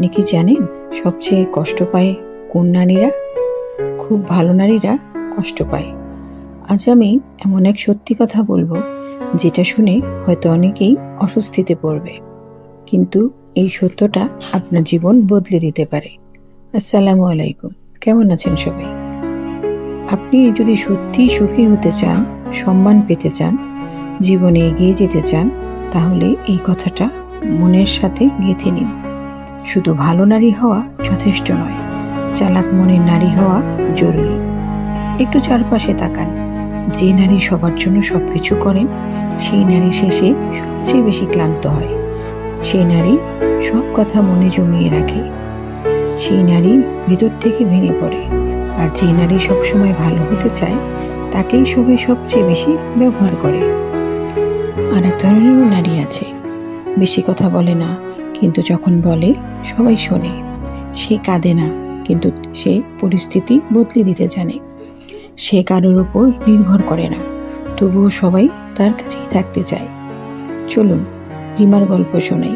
আপনি কি জানেন সবচেয়ে কষ্ট পায় কোন নারীরা? খুব ভালো নারীরা কষ্ট পায়। আজ আমি এমন এক সত্যি কথা বলবো যেটা শুনে হয়তো অনেকেই অস্বস্তিতে পড়বে, কিন্তু এই সত্যটা আপনার জীবন বদলে দিতে পারে। আসসালামু আলাইকুম, কেমন আছেন সবাই? আপনি যদি সত্যিই সুখী হতে চান, সম্মান পেতে চান, জীবনে এগিয়ে যেতে চান, তাহলে এই কথাটা মনের সাথে গেঁথে নিন। শুধু ভালো নারী হওয়া যথেষ্ট নয়, চালাক মনের নারী হওয়া জরুরি। একটু চারপাশে তাকান। যে নারী সবার জন্য সবকিছু করেন, সেই নারী শেষে সবচেয়ে বেশি ক্লান্ত হয়। সেই নারী সব কথা মনে জমিয়ে রাখে। সেই নারী ভিতর থেকে ভেঙে পড়ে। আর যে নারী সবসময় ভালো হতে চায়, তাকেই সবাই সবচেয়ে বেশি ব্যবহার করে। আর এক ধরনেরও নারী আছে, বেশি কথা বলে না, কিন্তু যখন বলে সবাই শোনে। সে কাঁদে না, কিন্তু সে পরিস্থিতি বদলে দিতে জানে। সে কারোর উপর নির্ভর করে না, তবুও সবাই তার কাছেই থাকতে চায়। চলুন রিমার গল্প শোনাই।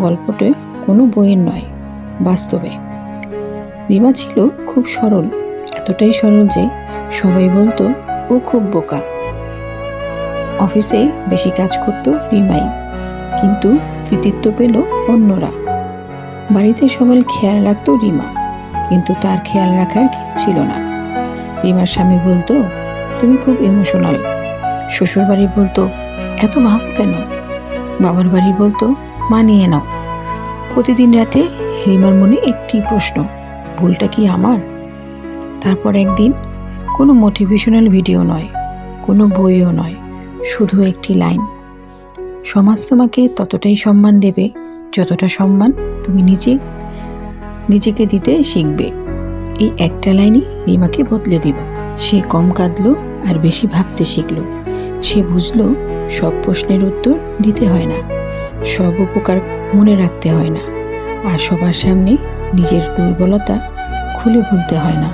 গল্পটা কোনো বইয়ের নয়, বাস্তবে। রিমা ছিল খুব সরল, এতটাই সরল যে সবাই বলতো ও খুব বোকা। অফিসে বেশি কাজ করত রিমাই, কিন্তু কৃতিত্ব পেল অন্যরা। বাড়িতে সবাই খেয়াল রাখতো রিমা, কিন্তু তার খেয়াল রাখার কেউ ছিল না। রিমার স্বামী বলতো, তুমি খুব ইমোশনাল। শ্বশুর বাড়ি বলতো, এত ভাবো কেন? বাবার বাড়ি বলতো, মানিয়ে নাও। প্রতিদিন রাতে রিমার মনে একটি প্রশ্ন, ভুলটা কি আমার? তারপর একদিন, কোনো মোটিভেশনাল ভিডিও নয়, কোনো বইও নয়, শুধু একটি লাইন, সমাজ তোমাকে ততটাই সম্মান দেবে যতটা সম্মান তুমি নিজেকে দিতে শিখবে। এই একটা লাইনই রিমাকে বদলে দিল। সে কম কাঁদলো আর বেশি ভাবতে শিখল। সে বুঝলো সব প্রশ্নের উত্তর দিতে হয় না, সব উপকার মনে রাখতে হয় না, আর সবার সামনে নিজের দুর্বলতা খুলে বলতে হয় না।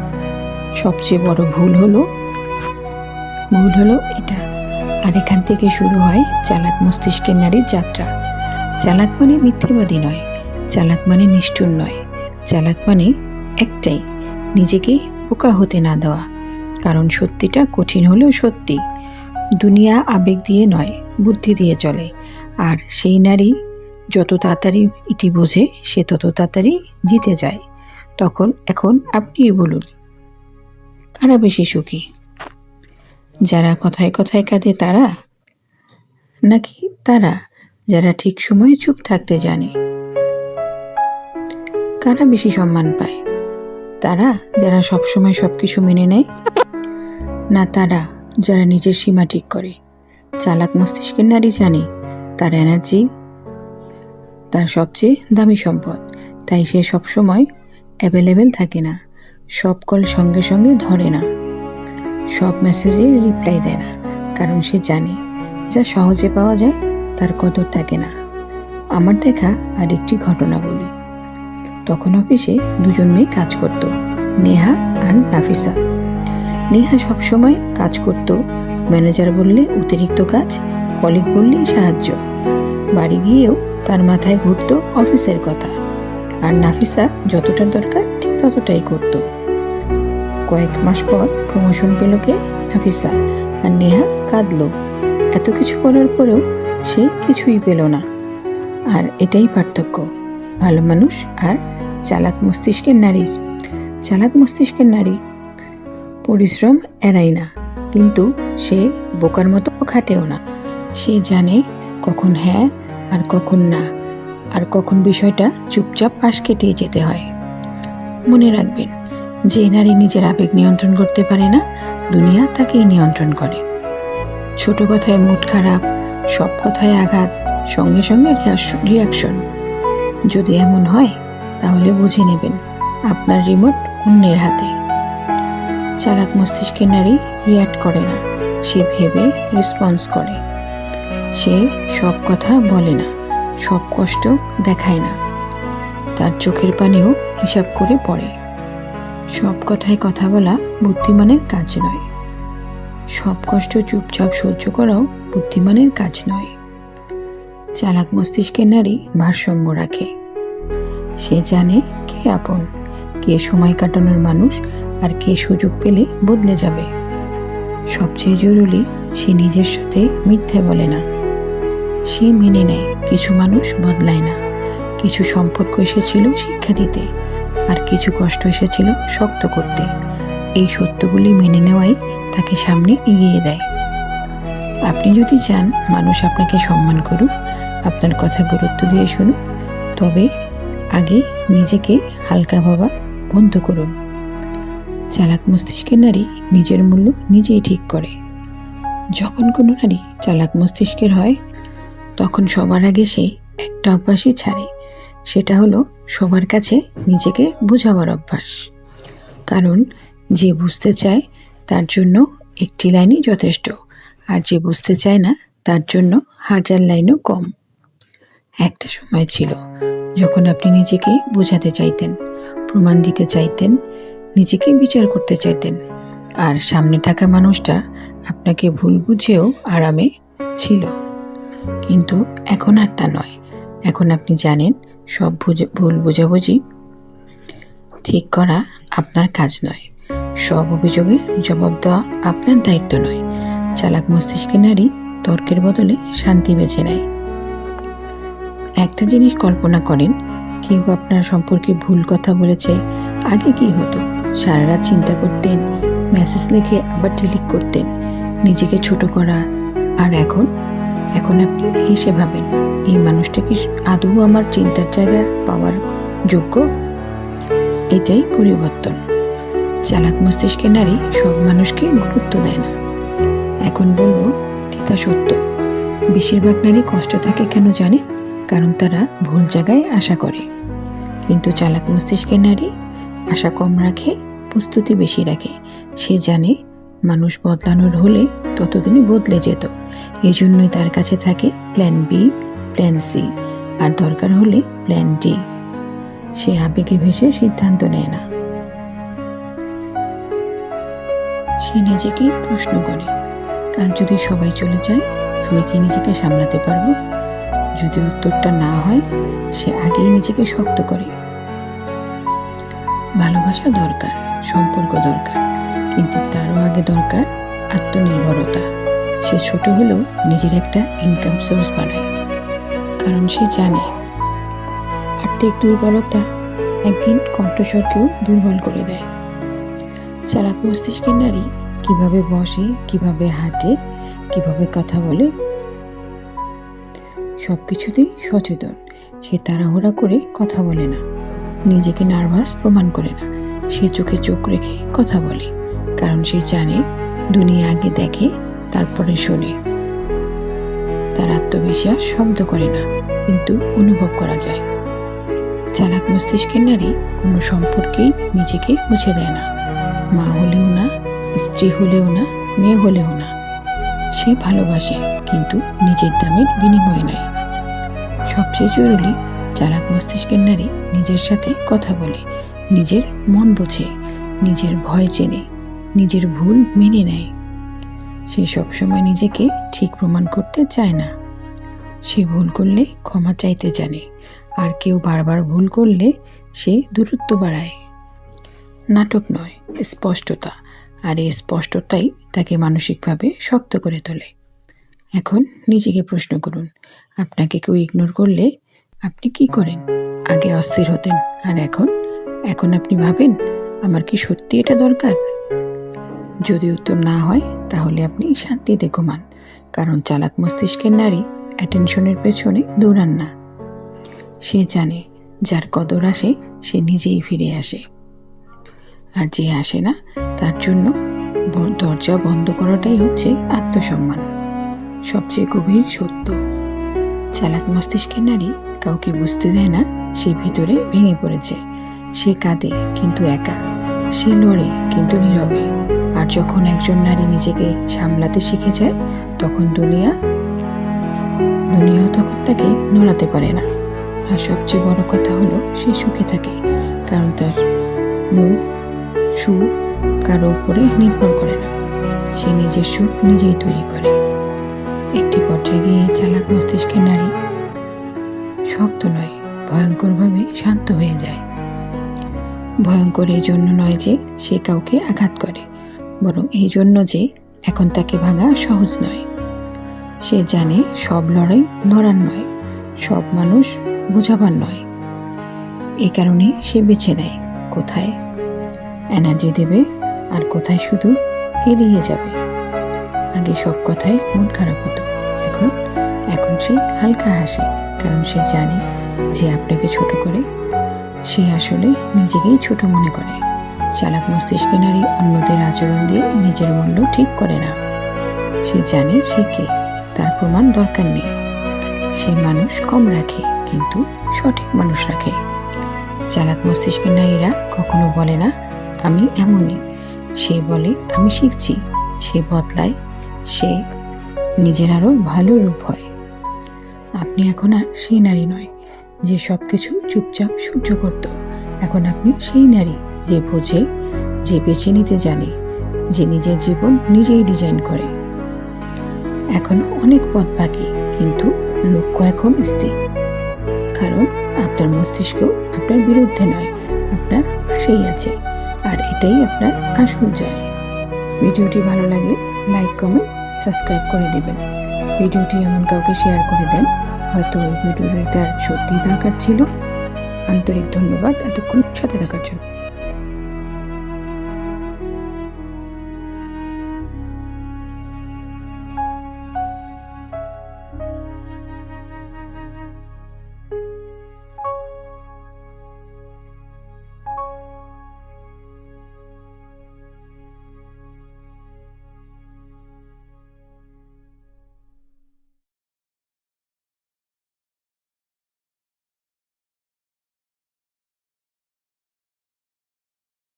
সবচেয়ে বড় ভুল হলো এটা। আর এখান থেকে শুরু হয় চালাক মস্তিষ্কের নারীর যাত্রা। চালাক মানে মিথ্যেবাদী নয়, চালাক মানে নিষ্ঠুর নয়, চালাক মানে একটাই, নিজেকে বোকা হতে না দেওয়া। কারণ সত্যিটা কঠিন হলেও সত্যি। দুনিয়া আবেগ দিয়ে নয়, বুদ্ধি দিয়ে চলে। আর সেই নারী যত তাড়াতাড়ি এটি বোঝে, সে তত তাড়াতাড়ি জিতে যায়। এখন আপনিই বলুন, কারা বেশি সুখী? যারা কথায় কথায় কাঁদে তারা, নাকি তারা যারা ঠিক সময়ে চুপ থাকতে জানে? কারা বেশি সম্মান পায়? তারা যারা সবসময় সবকিছু মেনে নেয়, না তারা যারা নিজের সীমা ঠিক করে? চালাক মস্তিষ্কের নারী জানে তার এনার্জি তার সবচেয়ে দামি সম্পদ, তাই সে সবসময় অ্যাভেলেবেল থাকে না, সব কল সঙ্গে সঙ্গে ধরে না, সব মেসেজে রিপ্লাই দেয় না, কারণ সে জানে যা সহজে পাওয়া যায় তার কদর থাকে না। আমার দেখা আর একটি ঘটনা বলি। তখন অফিসে দুজন মেয়ে কাজ করত, নেহা আর নাফিসা। নেহা সবসময় কাজ করত, ম্যানেজার বললে অতিরিক্ত কাজ, কলিগ বললেই সাহায্য। বাড়ি গিয়েও তার মাথায় ঘুরত অফিসের কথা, আর নাফিসা যতটা দরকার ঠিক ততটাই করত। কয়েক মাস পর প্রমোশন পেল কে? নাফিসা। আর নেহা কাঁদল, এত কিছু করার পরেও সে কিছুই পেল না। আর এটাই পার্থক্য ভালো মানুষ আর চালাক মস্তিষ্কের নারীর। চালাক মস্তিষ্কের নারী পরিশ্রম এড়ায় না, কিন্তু সে বোকার মতো খাটেও না। সে জানে কখন হ্যাঁ আর কখন না, আর কখন বিষয়টা চুপচাপ পাশ কেটিয়ে যেতে হয়। মনে রাখবেন, যে নারী নিজের আবেগ নিয়ন্ত্রণ করতে পারে না, দুনিয়া তাকেই নিয়ন্ত্রণ করে। ছোট কথায় মুড খারাপ, সব কথায় আঘাত, সঙ্গে সঙ্গে রিয়াকশন। যদি এমন হয়, তাহলে বুঝে নেবেন আপনার রিমোট অন্যের হাতে। চালাক মস্তিষ্কের নারী রিয়াক্ট করে না, সে ভেবে রেসপন্স করে। সে সব কথা বলে না, সব কষ্ট দেখায় না, তার চোখের পানিও হিসাব করে পড়ে। সব কথায় কথা বলা বুদ্ধিমানের কাজ নয়, সব কষ্ট চুপচাপ সহ্য করাও বুদ্ধিমানের কাজ নয়। চালাক মস্তিষ্কের নারী ভারসাম্য রাখে। সে জানে কে আপন, কে সময় কাটানোর মানুষ, আর কে সুযোগ পেলে বদলে যাবে। সবচেয়ে জরুরি, সে নিজের সাথে মিথ্যে বলে না। সে মেনে নেয় কিছু মানুষ বদলায় না, কিছু সম্পর্ক এসেছিল শিক্ষা দিতে, আর কিছু কষ্ট এসেছিল শক্ত করতে। এই সত্যগুলি মেনে নেওয়াই তাকে সামনে এগিয়ে দেয়। আপনি যদি চান মানুষ আপনাকে সম্মান করুক, আপনার কথা গুরুত্ব দিয়ে শুনুক, তবে আগে নিজেকে হালকা ভাবা বন্ধ করুন। চালাক মস্তিষ্কের নারী নিজের মূল্য নিজেই ঠিক করে। যখন কোনো নারী চালাক মস্তিষ্কের হয়, তখন সবার আগে সে একটা অভ্যাসই ছাড়ে। সেটা হলো সবার কাছে নিজেকে বোঝাবার অভ্যাস। কারণ যে বুঝতে চায় তার জন্য একটি লাইনই যথেষ্ট, আর যে বুঝতে চায় না তার জন্য 1000 লাইনও কম। একটা সময় ছিল যখন আপনি নিজেকে বোঝাতে চাইতেন, প্রমাণ দিতে চাইতেন, নিজেকে বিচার করতে চাইতেন, আর সামনে থাকা মানুষটা আপনাকে ভুল বুঝেও আরামে ছিল। কিন্তু এখন আর তা নয়। এখন আপনি জানেন সব ভুল বোঝাবুঝি ঠিক করা আপনার কাজ নয়, সব অভিযোগের জবাব দেওয়া আপনার দায়িত্ব নয়। চালাক মস্তিষ্কের নারী তর্কের বদলে শান্তি বেছে নেয়। একটা জিনিস কল্পনা করেন, কেউ আপনার সম্পর্কে ভুল কথা বলেছে। আগে কি হতো? সারা রাত চিন্তা করতেন, মেসেজ লিখে আবার ডিলিট করতেন, নিজেকে ছোট করা। আর এখন আপনি হেসে ভাবেন, এই মানুষটা কি আদৌ আমার চিন্তার জায়গা পাওয়ার যোগ্য? এটাই পরিবর্তন। চালাক মস্তিষ্কের নারী সব মানুষকে গুরুত্ব দেয় না। এখন বলবো, এটা সত্য। বেশিরভাগ নারী কষ্ট থাকে কেন জানেন? কারণ তারা ভুল জায়গায় আশা করে। কিন্তু চালাক মস্তিষ্কের নারী আশা কম রাখে, প্রস্তুতি বেশি রাখে। সে জানে মানুষ বদলানোর হলে ততদিনই বদলে যেত। এই জন্যই তার কাছে থাকে প্ল্যান বি, প্ল্যান সি, আর দরকার হলে প্ল্যান ডি। সে আবেগে ভেসে সিদ্ধান্ত নেয় না। সে নিজেকেই প্রশ্ন করে, কাল যদি সবাই চলে যায়, আমি কি নিজেকে সামলাতে পারবো? যদি উত্তরটা না হয়, সে আগেই নিজেকে শক্ত করে। ভালোবাসা দরকার, সম্পর্ক দরকার, কিন্তু তারও আগে দরকার আত্মনির্ভরতা। সে ছোট হলেও নিজের একটা ইনকাম সোর্স বানায়, কারণ সে জানে আর্থিক দুর্বলতা একদিন কণ্ঠস্বরকেও দুর্বল করে দেয়। চালাক মস্তিষ্কের নারী কিভাবে বসে, কিভাবে হাঁটে, কিভাবে কথা বলে, সবকিছুতেই সচেতন। সে তাড়াহুড়া করে কথা বলে না, নিজেকে নার্ভাস প্রমাণ করে না। সে চোখে চোখ রেখে কথা বলে, কারণ সে জানে দুনিয়া আগে দেখে তারপরে শোনে। তার আত্মবিশ্বাস শব্দ করে না, কিন্তু অনুভব করা যায়। চালাক মস্তিষ্কের নারী কোনো সম্পর্কেই নিজেকে মুছে দেয় না। মা হলেও না, স্ত্রী হলেও না, মেয়ে হলেও না। সে ভালোবাসে, কিন্তু নিজের দামের বিনিময় নেয়। সবচেয়ে জরুরি, চালাক মস্তিষ্কের নারী নিজের সাথে কথা বলে, নিজের মন বোঝে, নিজের ভয় চেনে, নিজের ভুল মেনে নেয়। সে সবসময় নিজেকে ঠিক প্রমাণ করতে চায় না। সে ভুল করলে ক্ষমা চাইতে জানে, আর কেউ বারবার ভুল করলে সে দূরত্ব বাড়ায়। নাটক নয়, স্পষ্টতা। আর এই স্পষ্টতাই তাকে মানসিকভাবে শক্ত করে তোলে। এখন নিজেকে প্রশ্ন করুন, আপনাকে কেউ ইগনোর করলে আপনি কি করেন? আগে অস্থির হতেন, আর এখন আপনি ভাবেন, আমার কি সত্যি এটা দরকার? যদি উত্তর না হয়, তাহলে আপনি শান্তিতে ঘুমান। কারণ চালাক মস্তিষ্কের নারী অ্যাটেনশনের পেছনে দৌড়ান না। সে জানে যার কদর আসে সে নিজেই ফিরে আসে, আর যে আসে না তার জন্য দরজা বন্ধ করাটাই হচ্ছে আত্মসম্মান। সবচেয়ে গভীর সত্য, চালাক মস্তিষ্কের নারী কাউকে বুঝতে দেয় না সে ভিতরে ভেঙে পড়েছে। সে কাঁদে কিন্তু একা, সে লড়ে কিন্তু নীরবে। আর যখন একজন নারী নিজেকে সামলাতে শিখে যায়, তখন দুনিয়াও তখন তাকে নড়াতে পারে না। আর সবচেয়ে বড় কথা হলো, সে সুখে থাকে, কারণ তার সুখ কারো উপরে নির্ভর করে না। সে নিজের সুখ নিজেই তৈরি করে। একটি পর্যায়ে গিয়ে চালাক মস্তিষ্কের নারী শক্ত নয়, ভয়ঙ্করভাবে শান্ত হয়ে যায়। ভয়ঙ্কর এই জন্য নয় যে সে কাউকে আঘাত করে, বরং এই জন্য যে এখন তাকে ভাঙা সহজ নয়। সে জানে সব লড়াই লড়ার নয়, সব মানুষ বোঝাবার নয়। এই কারণে সে বেছে নেয় কোথায় এনার্জি দেবে আর কোথায় শুধু এড়িয়ে যাবে। আগে সব কথায় মন খারাপ হতো, এখন সে হালকা হাসে, কারণ সে জানে যে আপনাকে ছোট করে সে আসলে নিজেকেই ছোট মনে করে। চালাক মস্তিষ্কের নারী অন্যদের আচরণ দিয়ে নিজের মূল্য ঠিক করে না। সে জানে সে কে, তার প্রমাণ দরকার নেই। সে মানুষ কম রাখে, কিন্তু সঠিক মানুষ রাখে। চালাক মস্তিষ্কের নারীরা কখনো বলে না আমি এমনই, সে বলে আমি শিখছি। সে বদলায়, সে নিজের আরো ভালো রূপ হয়। আপনি এখন আর সেই নারী নয় যে সব কিছু চুপচাপ সহ্য করত। এখন আপনি সেই নারী যে বোঝে, যে বেছে নিতে জানে, যে নিজের জীবন নিজেই ডিজাইন করে। এখনো অনেক পথ বাকি, কিন্তু লক্ষ্য এখন স্থির। কারণ আপনার মস্তিষ্ক আপনার বিরুদ্ধে নয়, আপনার পাশেই আছে। আর এটাই আপনার আসল জয়। ভিডিওটি ভালো লাগলে লাইক, কমেন্ট, সাবস্ক্রাইব করে দেবেন। ভিডিওটি এমন কাউকে শেয়ার করে দেন হয়তো ওই ভিডিওটি তার সত্যিই দরকার ছিল। আন্তরিক ধন্যবাদ এতক্ষণ সাথে থাকার জন্য।